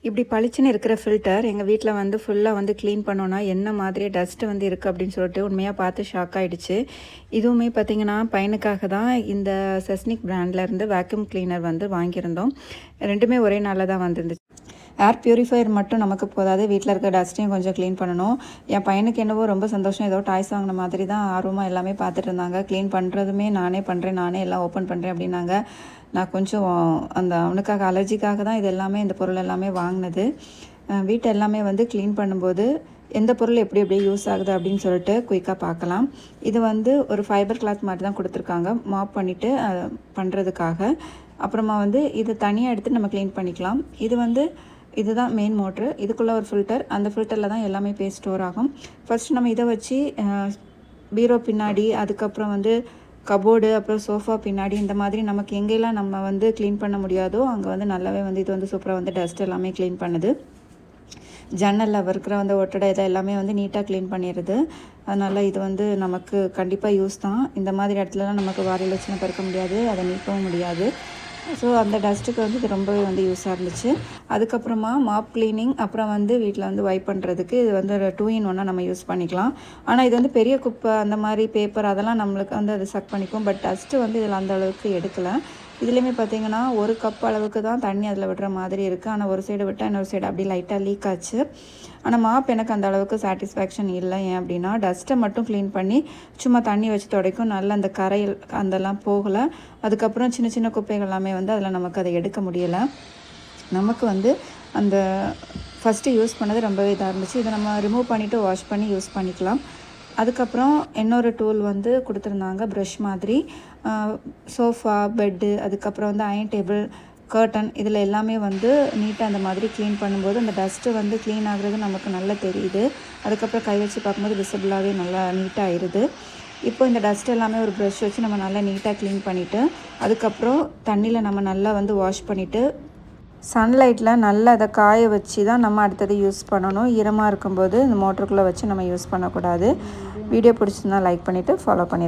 இப்படி பளிச்சுன்னு இருக்கிற ஃபில்டர் எங்கள் வீட்டில் வந்து ஃபுல்லாக வந்து க்ளீன் பண்ணோன்னா என்ன மாதிரி டஸ்ட்டு வந்து இருக்குது அப்படின்னு சொல்லிட்டு உண்மையாக பார்த்து ஷாக் ஆகிடுச்சு. இதுவுமே பார்த்திங்கன்னா பையனுக்காக தான் இந்த செஸ்னிக் பிராண்ட்லேருந்து வேக்யூம் கிளீனர் வந்து வாங்கியிருந்தோம். ரெண்டுமே ஒரே நாளில் தான் வந்துருந்துச்சு. ஏர் ப்யூரிஃபையர் மட்டும் நமக்கு போதாது, வீட்டில் இருக்க டஸ்ட்டையும் கொஞ்சம் க்ளீன் பண்ணணும். என் பையனுக்கு என்னவோ ரொம்ப சந்தோஷம், ஏதோ டாய்ஸ் வாங்கின மாதிரி தான் ஆர்வமாக எல்லாமே பார்த்துட்டு இருந்தாங்க. க்ளீன் பண்ணுறதுமே நானே பண்ணுறேன், நானே எல்லாம் ஓப்பன் பண்ணுறேன் அப்படின்னாங்க. நான் கொஞ்சம் அந்த அவனுக்காக அலர்ஜிக்காக தான் இது எல்லாமே இந்த பொருள் எல்லாமே வாங்கினது. வீட்டை எல்லாமே வந்து க்ளீன் பண்ணும்போது எந்த பொருள் எப்படி எப்படி யூஸ் ஆகுது அப்படின்னு சொல்லிட்டு குயிக்காக பார்க்கலாம். இது வந்து ஒரு ஃபைபர் கிளாத் மாதிரி தான் கொடுத்துருக்காங்க மாப் பண்ணிவிட்டு பண்ணுறதுக்காக. அப்புறமா வந்து இது தனியாக எடுத்து நம்ம க்ளீன் பண்ணிக்கலாம். இதுதான் மெயின் மோட்ரு. இதுக்குள்ளே ஒரு ஃபில்டர், அந்த ஃபில்டரில் தான் எல்லாமே போய் ஸ்டோர் ஆகும். ஃபஸ்ட்டு நம்ம இதை வச்சு பீரோ பின்னாடி, அதுக்கப்புறம் வந்து கபோர்டு, அப்புறம் சோஃபா பின்னாடி, இந்த மாதிரி நமக்கு எங்கெல்லாம் நம்ம வந்து க்ளீன் பண்ண முடியாதோ அங்கே வந்து நல்லாவே வந்து இது வந்து சூப்பராக வந்து டஸ்ட் எல்லாமே க்ளீன் பண்ணுது. ஜன்னலில் இருக்கிற வந்து ஒட்டடை இதை எல்லாமே வந்து நீட்டாக க்ளீன் பண்ணிடுது. அதனால் இது வந்து நமக்கு கண்டிப்பாக யூஸ் தான். இந்த மாதிரி இடத்துலலாம் நமக்கு வாரியில் வச்சுன்னு பறக்க முடியாது, அதை நீக்கவும் முடியாது. ஸோ அந்த டஸ்ட்டுக்கு வந்து இது ரொம்பவே வந்து யூஸாக இருந்துச்சு. அதுக்கப்புறமா மாப் க்ளீனிங், அப்புறம் வந்து வீட்டில் வந்து வைப் பண்ணுறதுக்கு இது வந்து 2 in 1 நம்ம யூஸ் பண்ணிக்கலாம். ஆனால் இது வந்து பெரிய குப்பை, அந்த மாதிரி பேப்பர் அதெல்லாம் நம்மளுக்கு வந்து அது சக் பண்ணிக்கும். பட் டஸ்ட்டு வந்து இதில் அந்த அளவுக்கு எடுக்கலை. இதுலேயுமே பார்த்திங்கன்னா 1 கப் அளவுக்கு தான் தண்ணி அதில் விடுற மாதிரி இருக்குது. ஆனால் ஒரு சைடு விட்டால் இன்னொரு சைடு அப்படி லைட்டாக லீக் ஆச்சு. ஆனால் மாப் எனக்கு அந்த அளவுக்கு சாட்டிஸ்ஃபேக்ஷன் இல்லை. ஏன் அப்படின்னா டஸ்ட்டை மட்டும் க்ளீன் பண்ணி சும்மா தண்ணி வச்சு துடைக்கும், நல்ல அந்த கரையில் அதெல்லாம் போகலை. அதுக்கப்புறம் சின்ன சின்ன குப்பைகள் எல்லாமே வந்து அதில் நமக்கு அதை எடுக்க முடியலை. நமக்கு வந்து அந்த ஃபஸ்ட்டு யூஸ் பண்ணது ரொம்பவே இதாக இருந்துச்சு. இதை நம்ம ரிமூவ் பண்ணிவிட்டு வாஷ் பண்ணி யூஸ் பண்ணிக்கலாம். அதுக்கப்புறம் இன்னொரு டூல் வந்து கொடுத்துருந்தாங்க, ப்ரஷ் மாதிரி. சோஃபா, பெட்டு, அதுக்கப்புறம் வந்து அயன் டேபிள், கர்டன், இதில் எல்லாமே வந்து நீட்டாக அந்த மாதிரி க்ளீன் பண்ணும்போது அந்த டஸ்ட்டு வந்து க்ளீன் ஆகுறது நமக்கு நல்லா தெரியுது. அதுக்கப்புறம் கை வச்சு பார்க்கும்போது விசிபிளாகவே நல்லா நீட்டாக ஆயிடுது. இப்போ இந்த டஸ்ட் எல்லாமே ஒரு ப்ரஷ் வச்சு நம்ம நல்லா நீட்டாக க்ளீன் பண்ணிவிட்டு, அதுக்கப்புறம் தண்ணியில் நம்ம நல்லா வந்து வாஷ் பண்ணிவிட்டு சன்லைட்டில் நல்லா அதை காய வச்சு தான் நம்ம அடுத்தது யூஸ் பண்ணணும். ஈரமாக இருக்கும்போது இந்த மோட்டருக்குள்ளே வச்சு நம்ம யூஸ் பண்ணக்கூடாது. வீடியோ பிடிச்சிருந்தா லைக் பண்ணிவிட்டு ஃபாலோ பண்ணிடுங்க.